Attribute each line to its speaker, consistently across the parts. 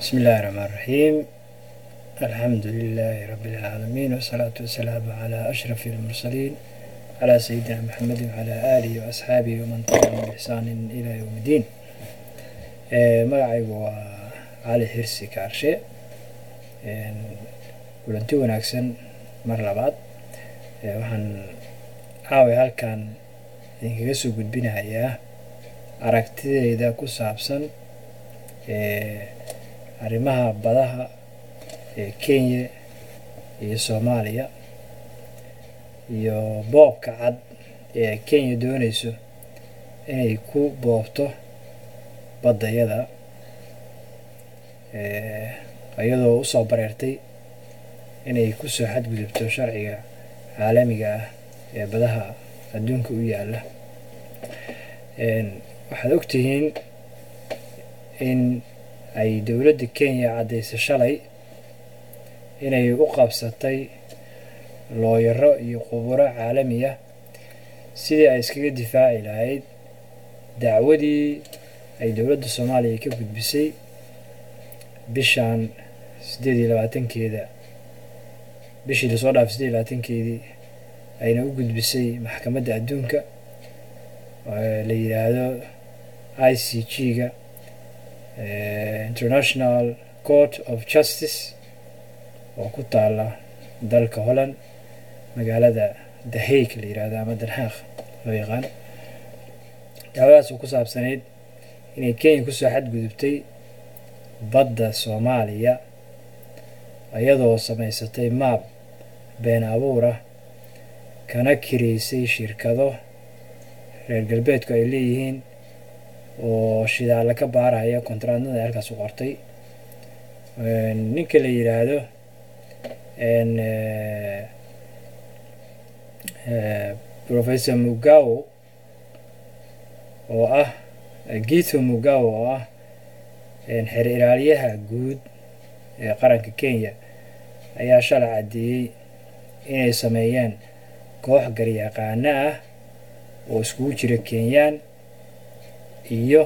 Speaker 1: بسم الله الرحمن الرحيم. الحمد لله رب العالمين، والصلاة والسلام على أشرف المرسلين على سيدنا محمد وعلى آله وأصحابه ومن تبعهم بإحسان إلى يوم الدين. magacaygu waa cali xirsi kaarshe. kulanti wanaagsan mar labaad. waxaan caawa halkan idinkaga soo gudbinayaa aragtidayda ku saabsan arrimaha badaha ee Kenya iyo Soomaaliya iyo boobka cad ee Kenya doonayso inay ku boobto badayada iyadoo u soo bareertay inay ku soo xadgudubto sharciga caalamiga ah ee badaha adduunka u yaala. waxaad ogtihiin in ay dowladda Kenya caddaysay shalay inay u qabsatay looyaro iyo khubaro caalami ah sidii ay iskaga difaaci lahayd dacwadii ay dowladda Soomaaliya ka gudbisay bishan 28keeda bishii la soo dhaafay 28keedii ayna u gudbisay maxkamadda adduunka la yiraahdo ICJ-ga International Court of Justice oo ku taala dalka Holland, magaalada The Hague la yiraahdo ama Den Haag loo yaqaan. dacwadaas oo ku saabsaneyd inay Kenya ku soo xadgudubtay badda Soomaaliya iyadoo samaysatay maab been abuur ah kana kireysay shirkado reer galbeedku ay leeyihiin oo shidaal ka baaraya kontraadada halkaas u qortay. ninka la yiraahdo Professor Mugao oo ah Githu Mugao oo ah xeer ilaaliyaha guud ee qaranka Kenya ayaa shalay cadeeyay inay sameeyeen koox garyaqaano ah oo iskugu jira Kenyaan iyo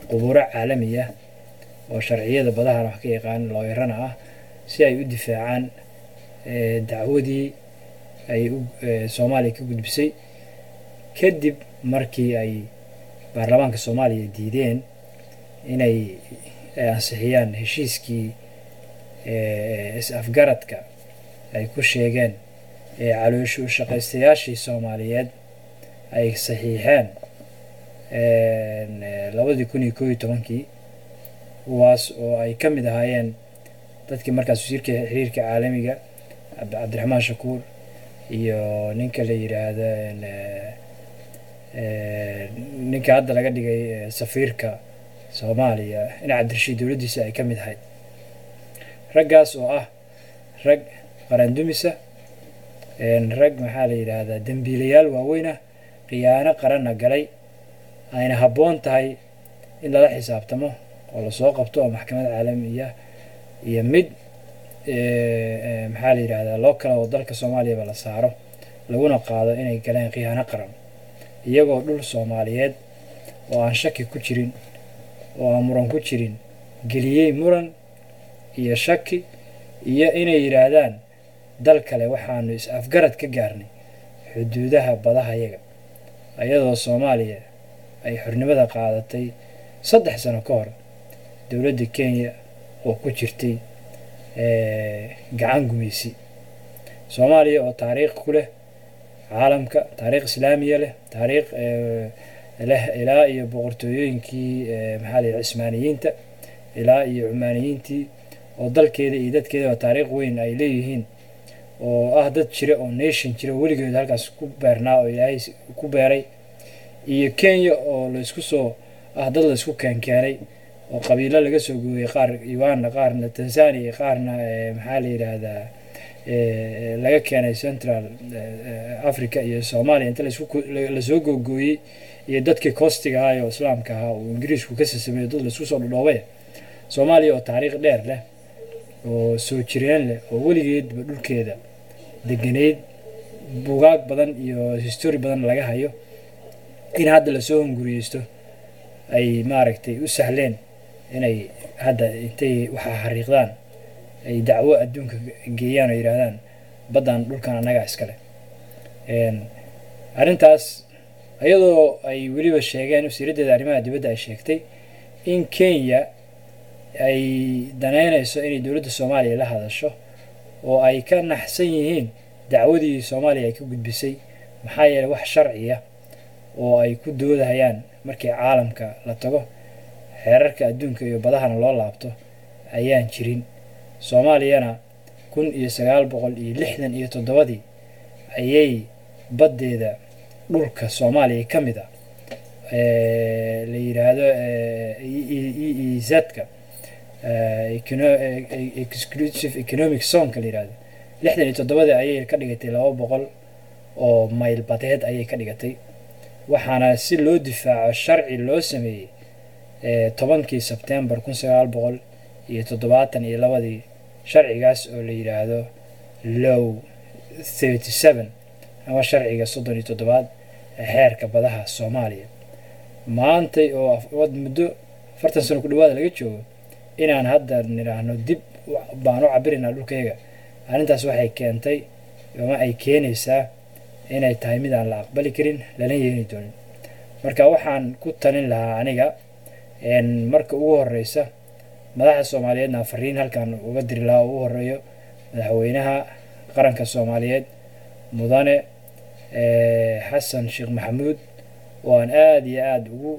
Speaker 1: khubaro caalami ah oo sharciyada badaha wax ka yaqaan looyarana ah si ay u difaacaan dacwadii ay Soomaaliya ka gudbisay kadib markii ay baarlamaanka Soomaaliya diideen inay ansixiyaan heshiiskii is-afgaradka ay ku sheegeen caloosho shaqaystayaashii Soomaaliyeed ay saxiixeen 2011 kuwaas oo ay ka mid ahaayeen dadkii markaas wasiirka xiriirka caalamiga Cabdiraxmaan Shakuur iyo ninka la yiraahdo ninka hadda laga dhigay safiirka Soomaaliya in Cabdirashiid dowladdiisa ay ka mid ahayd. raggaas oo ah rag qarandumisa rag maxaa la yiraahdaa dambiilayaal waaweyn ah, khiyaano qaranna galay, ayna habboon tahay in lala xisaabtamo oo la soo qabto oo maxkamad caalamiya iyo mid maxaa la yiraahdaa loo kala oo dalka Soomaaliya la saaro laguna qaado inay galeen khiyaano qaran iyagoo dhul Soomaaliyeed oo aan shaki ku jirin oo aan muran ku jirin geliyay muran iyo shaki iyo inay yiraahdaan dal kale waxaanu is-afgarad ka gaarnay xuduudaha badaha yaga iyadoo Soomaaliya ay xornimada qaadatay 3 sano ka hor dowladda Kenya oo ku jirtay gacan gumeysi. Soomaaliya oo taariikh ku leh caalamka, taariikh islaamiya leh, taariikh leh ilaa iyo boqortooyinkii maxaa la yiraahdaa Cismaaniyiinta ilaa iyo Cumaaniyiintii oo dalkeeda iyo dadkeeda taariikh weyn ay leeyihiin oo ah dad jira oo nation jira weligeed halkaas ku beernaa oo Ilaahay ku beeray, iyo Kenya oo la isku soo dad la isku keenay oo qabiilo laga soo gooyay qaar Uganda, qaarna Tanzania, qaarna maxaa la yiraahdaa laga keenay Central Africa iyo Soomaaliya inta la soo googooyay iyo dadkii koostiga ah oo Islaamka ah oo Ingiriisku ka sameeyay dad la isku soo dhoobay. Soomaaliya oo taariikh dheer leh oo soo jireen leh oo weligeed dhulkeeda deganeed buugaag badan iyo history badan laga hayo in hadda la soo hunguriyeysto ay maaragtay u sahleen inay hadda intay waxa xariiqdaan ay dacwo adduunka geeyaan oo yiraahdaan badan dhulkan anaga iskale arrintaas ayadoo ay weliba sheegeen wasiiradda arrimaha dibadda ay sheegtay in Kenya ay danaynayso inay dowladda Soomaaliya la hadasho oo ay ka naxsan yihiin dacwadii Soomaaliya ay ka gudbisay maxaa yeelay wax sharci ah oo ay ku doodayaan markii caalamka la tago xeerarka adduunka iyo badahana loo laabto ayaan jirin Soomaaliyana 1967 ayay badeeda dhulka Soomaaliya kamid ah la yiraahdo EEZ-ka exclusive economic zone ka la yiraahdo 67 ayay ka dhigatay 200 oo mayl badeed ayay ka dhigatay waxaana si loo difaaco sharci loo sameeyay 10 September 1972 sharcigaas oo la yiraahdo Law 37 ama sharciga 37 xeerka badaha Soomaaliya maanta oo muddo 40 sano ku dhawaad laga joogo inaan hadda niraahno dib baan u cabirina dhulkayga arrintaas waxay keentay ama ay keenaysaa inay tahay mid aan la aqbali karin lana yeeni doonin marka waxaan ku talin lahaa aniga marka ugu horeysa madaxda Soomaaliyeedna fariin halkan uga diri lahaa ugu horeeyo madaxweynaha qaranka Soomaaliyeed mudane Xasan Sheekh Maxamuud oo aan aad iyo aad ugu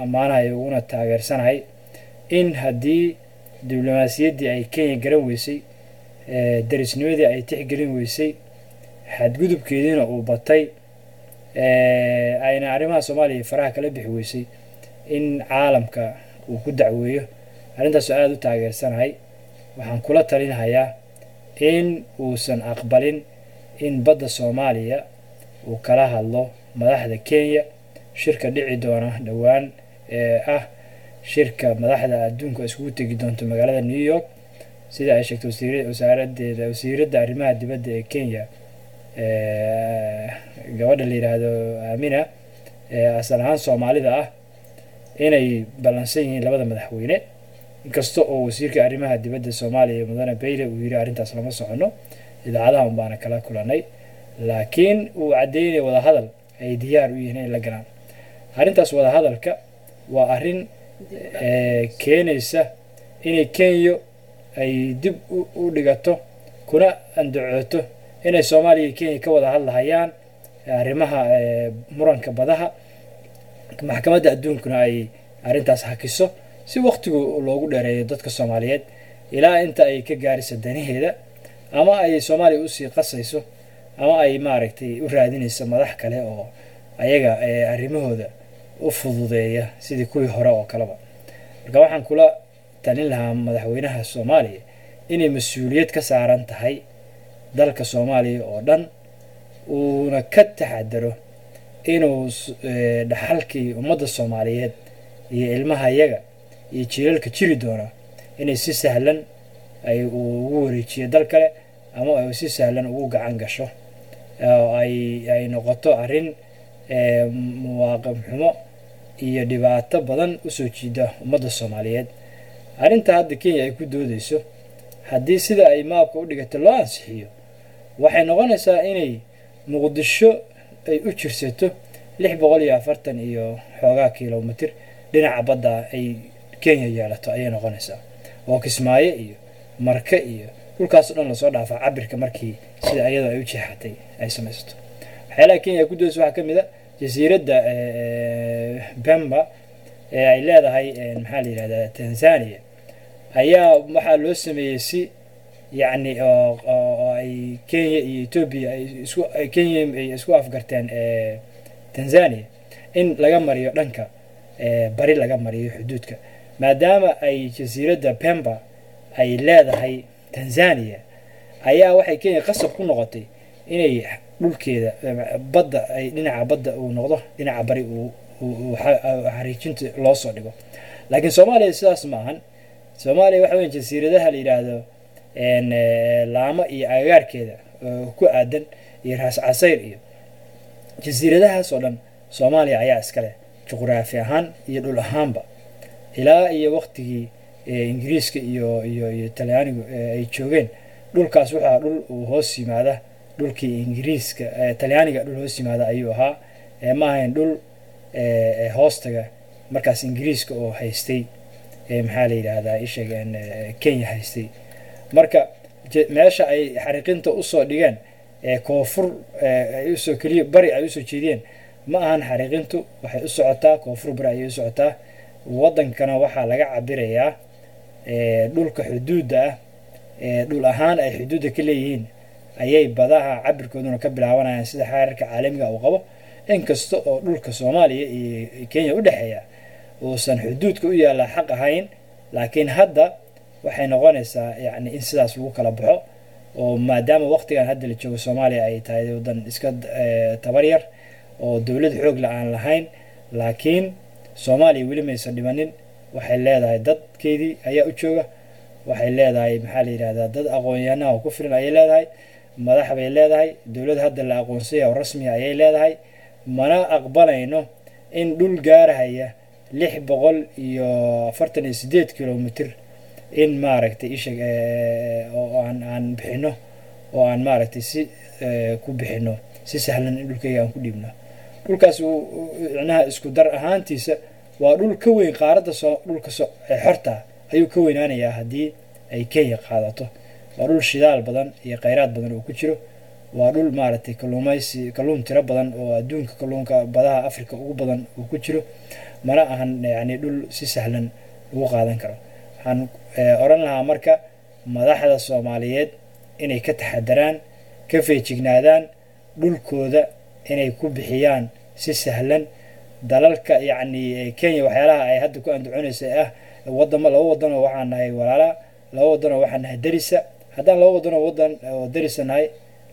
Speaker 1: amaanahay una taageersanahay in hadii diblomaasiyaddii ay Kenya garan weysay darisnimadii ay tixgelin weysay xadgudubkeedina uu batay ayna arrimaha Soomaaliya faraha kala bixi weysay in caalamka uu ku dacweeyo arrintaas aad u taageersanahay waxaan kula talinayaa in uusan aqbalin in badda Soomaaliya uu kala hadlo madaxda Kenya shirka dhici doona dhawaan shirka madaxda adduunka isku tagi doonto magaalada New York sida ay sheegtay wasiiradda arrimaha dibadda ee Kenya gabadha la yiraahdo Amina asal ahaan Soomaalida ah inay balansan yihiin labada madaxweyne inkastoo oo wasiirka arrimaha dibadda Soomaaliya mudane Bayle uu yiri arrintaas lama socono idaacadaha baana kala kulanay laakiin uu cadeeyay wada hadal ay diyaar u yihiin in la galaan arrintaas wada hadalka waa arrin keenaysa inay Kenya ay dib u dhigato kuna andacooto inay Soomaaliya iyo Kenya ka wada hadlayaan arrimaha muranka badaha maxkamadda adduunkuna ay arrintaas hakiso si waqtigu loogu dheereeyo dadka Soomaaliyeed ilaa inta ay ka gaarayso danaheeda ama ay Soomaaliya u sii qasayso ama ay maaragtay u raadinayso madax kale oo ayaga arrimahooda u fududeeya sidii kuwii hore oo kaleba marka waxaan kula talin lahaa madaxweynaha Soomaaliya inay mas'uuliyad ka saaran tahay dalka Soomaaliya oo dhan uuna ka taxadaro inuu dhaxalkii ummadda Soomaaliyeed iyo ilmaha iyaga iyo jiilalka jiri doona inay si sahlan ay ugu wareejiyo dal kale ama ay si sahlan ugu gacan gasho ay noqoto arrin muwaaqab xumo iyo dhibaato badan u soo jiida ummadda Soomaaliyeed arrinta hadda Kenya ay ku doodayso haddii sida ay maabka u dhigato loo ansixiyo waxay noqonaysaa inay Muqdisho ay u jirsato 640 iyo xoogaa kiiloomitir dhinaca badda ay Kenya yeelato ayay noqonaysaa oo Kismaayo iyo Marka iyo dhulkaas dhan la soo dhaafaa cabirka markii sida ayada ay u jeexatay ay samaysto waxyaalaha Kenya ku doodayso waxa kamid ah jasiiradda Pemba ay leedahay maxaa la yiraahdaa Tanzania ayaa waxa loo sameeyay si yani ay Kenya iyo Ethiopia ay isku afgarteen Tanzania in laga mariyo dhanka bari laga mariyo xuduudka maadaama ay jasiiradda Pemba ay leedahay Tanzania ayaa waxay Kenya qasab ku noqotay inay dhulkeeda badda ay dhinaca badda uu noqdo dhinaca bari uu xariijinta loo soo dhigo laakiin Soomaaliya sidaas ma ahan Soomaaliya waxa weyn jasiiradaha la yiraahdo laama iyo agagaarkeeda ku aadan iyo Raas Casayr iyo jasiiradahaas oo dhan Soomaaliya ayaa iska leh juqraafi ahaan iyo dhul ahaanba ilaa iyo waqtigii ingiriiska iyo talyaanigu ay joogeen dhulkaas waxaa dhul uu hoos yimaada dhulkii ingiriiska talyaaniga dhul hoos yimaada ayuu ahaa ma ahayn dhul hoostaga markaas ingiriiska oo haystay maxaa la yidhaahdaa isheegeen kenya haystay marka meesha ay xariiqinta usoo dhigeen koonfur ay usoo keliya bari ay usoo jeediyeen ma ahan xariiqintu waxay u socotaa koonfur bari ayay u socotaa waddankana waxaa laga cabirayaa dhulka xuduudda ah dhul ahaan ay xuduudda ka leeyihiin ayay badaha cabirkooduna ka bilaabanayaan sida xeerarka caalamiga uu qabo inkasta oo dhulka soomaaliya iyo kenya u dhexeeya uusan xuduudka u yaallaa xaq ahayn laakiin hadda waxay noqonaysaa yacni in sidaas lagu kala baxo oo maadaama waqtigan hadda la joogo soomaaliya ay tahay waddan iska tabar yar oo dowlad xoog la aan lahayn laakiin soomaaliya weli maysan dhimanin waxay leedahay dadkeedii ayaa u jooga waxay leedahay maxaa la yidhahdaa dad aqoon-yahanaha oo ku filan ayay leedahay madax bay leedahay dowlad hadda la aqoonsaya oo rasmiya ayay leedahay mana aqbalayno in dhul gaarahaya 648 kilomitr in maaragtay ishag oo aan bixino oo aan maaragtay si ku bixino si sahlan in dhulkayga aan ku dhiibno dhulkaas macnaha isku dar ahaantiisa waa dhul ka weyn qaaradda dhulka xorta ayuu ka weynaanayaa haddii ay kenya qaadato waa dhul shidaal badan iyo khayraad badan oo ku jiro waa dhul maaragtay kalluun tiro badan oo adduunka kalluunka badaha africa ugu badan uu ku jiro mana ahan yacni dhul si sahlan lagu qaadan karo waxaan oran lahaa marka madaxda soomaaliyeed inay ka taxadaraan ka feejignaadaan dhulkooda inay ku bixiyaan si sahlan dalalka yacni kenya waxyaalaha ay hadda ku andacoonaysa laba wadanoo waxaan nahay walaala laba wadanoo waxaan nahay darisa haddaan laba wadanoo wadan oo darisa nahay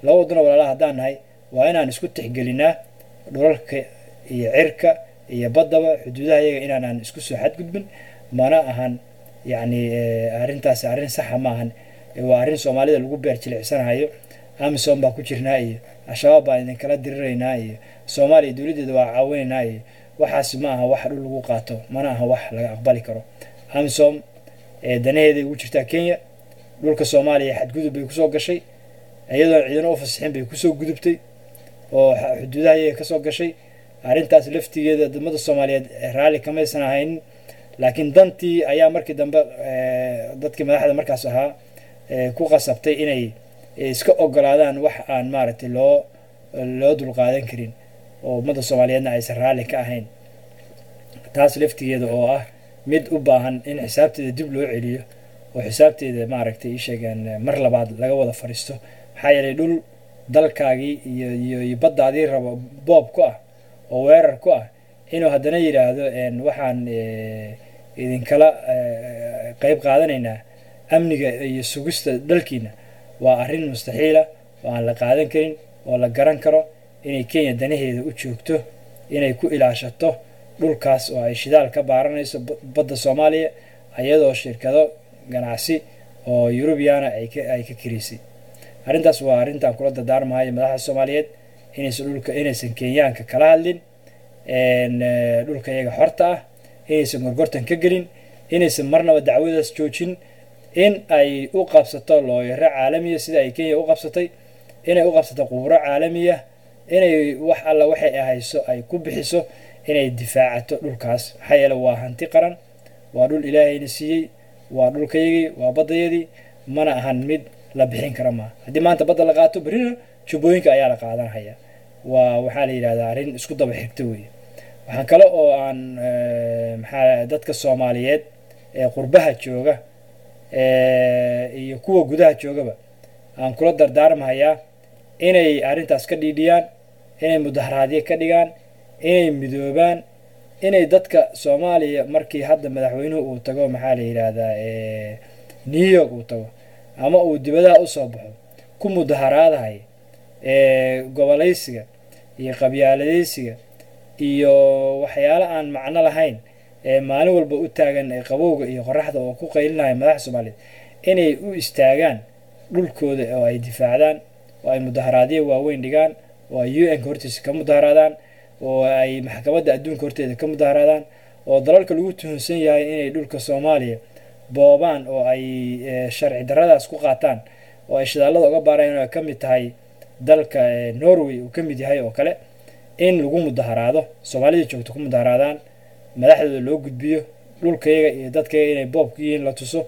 Speaker 1: laba wadanoo walaala haddaan nahay waa inaan isku tixgelinaa dhulalka iyo cirka iyo baddaba xuduudaha iyaga inaanaan isku soo xadgudbin mana ahan yacni arrintaas arrin saxa ma ahan waa arrin soomaalida lagu beer jilicsanayo amisom baa ku jirnaa iyo al-shabaab baan idinkala diriraynaa iyo soomaaliya dowladdeeda waa caawinaynaa iyo waxaas ma aha wax dhul lagu qaato mana aha wax laga aqbali karo amisom danaheeday ugu jirtaa kenya dhulka soomaaliya xadgudub bay kusoo gashay iyadoon ciidano u fasixin bay kusoo gudubtay oo xuduudaha iyaga kasoo gashay arrintaas laftigeeda wadamada soomaaliyeed raalli kamaysan ahaynin laakiin dantii ayaa markii dambe dadkii madaxda markaas ahaa ku qasabtay inay iska ogolaadaan wax aan maaragtay loo dulqaadan karin oo ummadda soomaaliyeedna aysan raalli ka ahayn taas laftigeeda oo ah mid u baahan in xisaabteeda dib loo celiyo oo xisaabteeda maaragtay ii sheegaan mar labaad laga wada fariisto maxaa yeelay dhul dalkaagii iyo baddaadii rabo boob ku ah oo weerar ku ah inuu haddana yidhaahdo waxaan idinkala qayb qaadanaynaa amniga iyo sugista dalkiina waa arrin mustaxiila oo aan la qaadan karin oo la garan karo inay kenya danaheeda u joogto inay ku ilaashato dhulkaas oo ay shidaal ka baaranayso badda soomaaliya iyadoo shirkado ganacsi oo yurubiyaana ay ka kiraysay arrintaas waa arrintaan kula dardaarmahayo madaxda soomaaliyeed inaysan kenyaanka kala hadlin dhulka iyaga xorta ah inaysan gorgortan ka gelin inaysan marnaba dacwadaas joojin in ay u qabsato looyaro caalamiya sida ay kenya u qabsatay inay u qabsato quburo caalamiya inay wax alla waxay ahayso ay ku bixiso inay difaacato dhulkaas maxaa yeele waa hanti qaran waa dhul ilaahayna siiyey waa dhulkayagii waa baddayadii mana ahan mid la bixin kara maaha haddii maanta badda la qaato berrina jubbooyinka ayaa la qaadanhaya waxaa la yidhahdaa arrin isku daba xigto weeye waxaan kale oo aan maxaa dadka soomaaliyeed ee qurbaha jooga iyo kuwa gudaha joogaba aan kula dardaarmahayaa inay arrintaas ka dhiidhiyaan inay mudaharaadyo ka dhigaan inay midoobaan inay dadka soomaaliya markii hadda madaxweynuhu uu tago maxaa la yidhaahdaa new york uu tago ama uu dibadaha usoo baxo ku mudaharaadahay gobolaysiga iyo qabyaaladaysiga iyo waxyaalo aan macno lahayn maalin walba u taagan qabowga iyo qoraxda oo ku qaylinaya madaxda soomaaliyeed inay u istaagaan dhulkooda oo ay difaacdaan oo ay mudaharaadyo waaweyn dhigaan oo ay un-ka hortiisa ka mudaharaadaan oo ay maxkamadda adduunka horteeda ka mudaharaadaan oo dalalka lagu tuhunsan yahay inay dhulka soomaaliya boobaan oo ay sharci darradaas ku qaataan oo ay shidaalada uga baarayaan oo ay ka mid tahay dalka Norway uu ka mid yahay oo kale in lagu mudaharaado Soomaalida joogto ku mudaharaadaan madaxdooda loo gudbiyo dhulkayga iyo dadkayga inay boob ku yihiin la tuso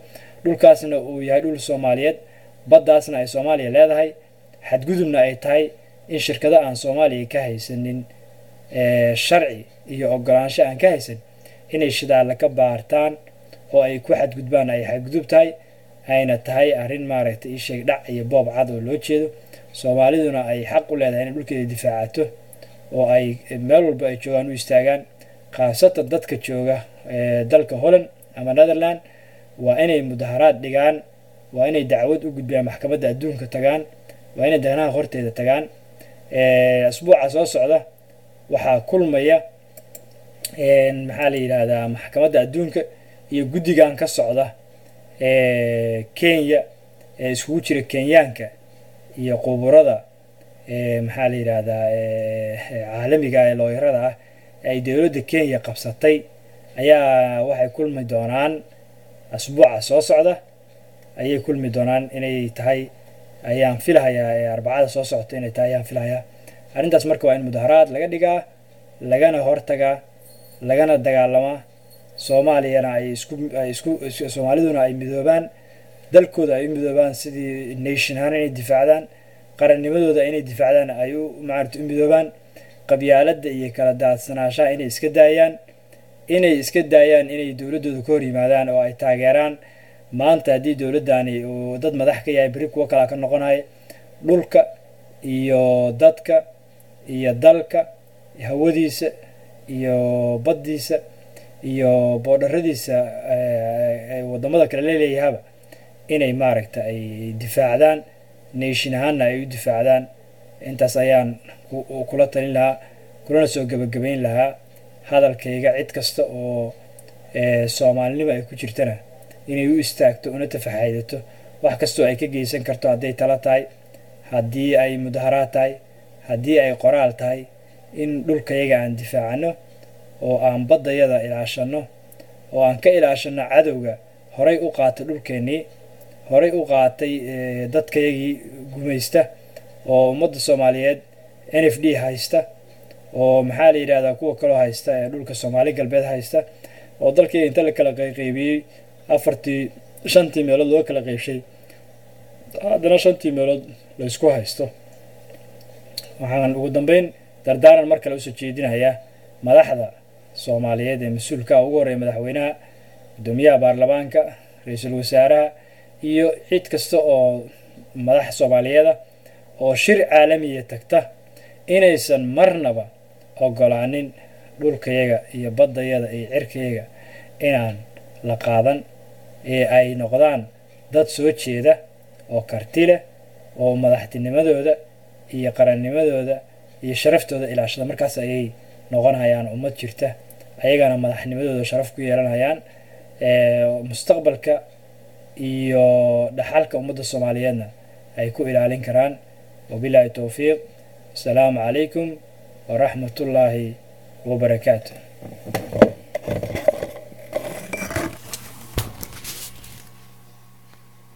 Speaker 1: dhulkaasna uu yahay dhul Soomaaliyeed baddaasna ay Soomaaliya leedahay xadgudubna ay tahay in shirkado aan Soomaaliya ka haysanin sharci iyo ogolaansho aan ka haysan inay shidaal ka baartaan oo ay ku xadgudbaan ay xadgudub tahay ayna tahay arrin maaragtay isheeg dhac iyo boob cad oo loo jeedo Soomaaliduna ay xaq u leedahay in dhulkeeda difaacato oo ay meel walba ay joogaan u istaagaan khaasatan dadka jooga dalka Holland ama Netherland waa inay mudaharaad dhigaan waa inay dacwad u gudbiyaan maxkamadda adduunka tagaan waa inay danaha horteeda tagaan asbuuca soo socda waxaa kulmaya maxaa la yiraahdaa maxkamadda adduunka iyo guddigan ka socda Kenya iskugu jira Kenyaanka iyo quburada maxaa la yiraahdaa caalamiga ee looyarada ah ay dawladda Kenya qabsatay ayaa waxay kulmi doonaan asbuuca soo socda ayay kulmi doonaan inay tahay ayaan filahayaa arbacada soo socota inay tahay ayaan filahayaa arrintaas marka waa in mudaharaad laga dhigaa lagana hortagaa lagana dagaalamaa Soomaaliyana ay isku Soomaaliduna ay midoobaan dalkooda ay midoobaan sidii nation ahaan inay difaacdaan qarannimadooda inay difaacdaan ay u midoobaan qabyaaladda iyo kala daadsanaashaha inay iska daayaan inay dawladooda ka hor yimaadaan oo ay taageeraan maanta haddii dawladdaani uu dad madax ka yahay bari kuwa kala ka noqonaya dhulka iyo dadka iyo dalka hawadiisa iyo baddiisa iyo boodharadiisa wadamada kale leeyahaba inay maaragta ay difaacdaan nation ahaanna ay u difaacdaan intaas ayaan kula talin lahaa kulana soo gabagabayn lahaa hadalkayga cid kasta oo Soomaalinimo ay ku jirtana inay u istaagto una tafaxaydato wax kasta oo ay ka geysan karto hadday tala tahay haddii ay mudaharaad tahay haddii ay qoraal tahay in dhulkayaga aan difaacano oo aan baddayada ilaashano oo aan ka ilaashano cadowga horay u qaatay dhulkeennii horay u qaatay dadkayagii gumaysta oo ummadda Soomaaliyeed NFD haysta oo maxaa la yiraahdaa kuwa kale haysta ee dhulka Soomaali galbeed haysta oo dalkii inta la kala qaybiyay 5 meelood loo kala qaybshay haddana 5 meelood la isku haysto waxaan ugu dambeyn dardaaran mar kale u soo jeedinayaa madaxda Soomaaliyeed ee mas'uulka ugu horeeya madaxweynaha gudoomiyaha baarlamaanka ra'iisul wasaaraha iyo cid kasta oo madax Soomaaliyeed oo shir caalami ah tagta inaysan marnaba ogolaanin dhulkayaga iyo baddayada iyo cirkayaga inaan la qaadan ee ay noqdaan dad soo jeeda oo karti leh oo madaxtinimadooda iyo qarannimadooda iyo sharaftooda ilaashada markaas ayay noqonayaan ummad jirta ayagana madaxnimadooda sharaf ku yeelanayaan mustaqbalka iyo dhaxalka ummadda Soomaaliyeedna ay ku ilaalin karaan wabillahi tawfiiq السلام عليكم ورحمة الله وبركاته